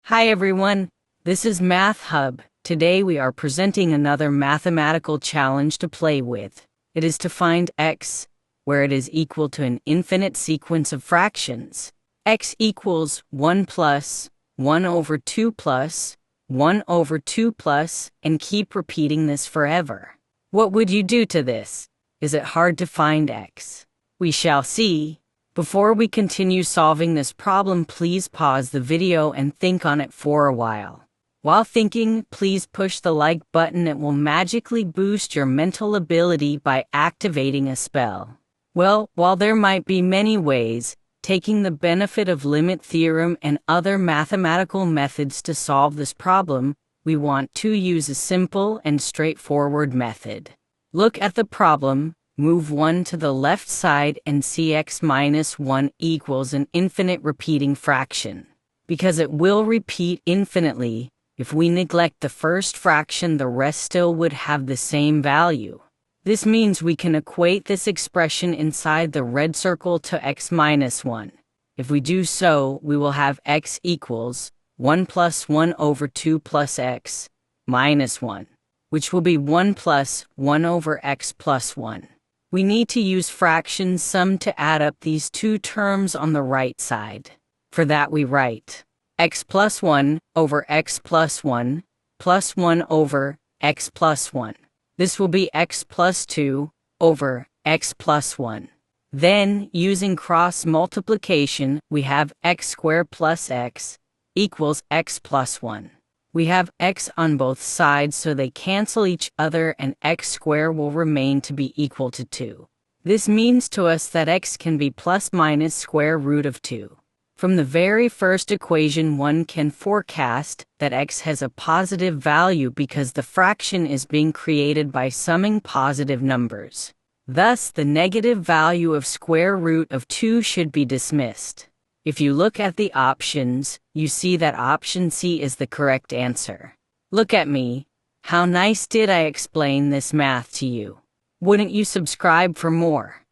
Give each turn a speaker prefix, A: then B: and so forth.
A: Hi everyone, this is Math Hub. Today we are presenting another mathematical challenge to play with. It is to find x, where it is equal to an infinite sequence of fractions. X equals 1 plus, 1 over 2 plus, 1 over 2 plus, and keep repeating this forever. What would you do to this? Is it hard to find x? We shall see. Before we continue solving this problem, please pause the video and think on it for a while. While thinking, please push the like button. It will magically boost your mental ability by activating a spell. Well, while there might be many ways, taking the benefit of limit theorem and other mathematical methods to solve this problem, we want to use a simple and straightforward method. Look at the problem. Move 1 to the left side and see x minus 1 equals an infinite repeating fraction. Because it will repeat infinitely, if we neglect the first fraction, the rest still would have the same value. This means we can equate this expression inside the red circle to x minus 1. If we do so, we will have x equals 1 plus 1 over 2 plus x minus 1, which will be 1 plus 1 over x plus 1. We need to use fraction sum to add up these two terms on the right side. For that we write x plus 1 over x plus 1 plus 1 over x plus 1. This will be x plus 2 over x plus 1. Then, using cross multiplication, we have x squared plus x equals x plus 1. We have x on both sides, so they cancel each other, and x squared will remain to be equal to 2. This means to us that x can be plus minus square root of 2. From the very first equation, one can forecast that x has a positive value because the fraction is being created by summing positive numbers. Thus, the negative value of square root of 2 should be dismissed. If you look at the options, you see that option C is the correct answer. Look at me. How nice did I explain this math to you? Wouldn't you subscribe for more?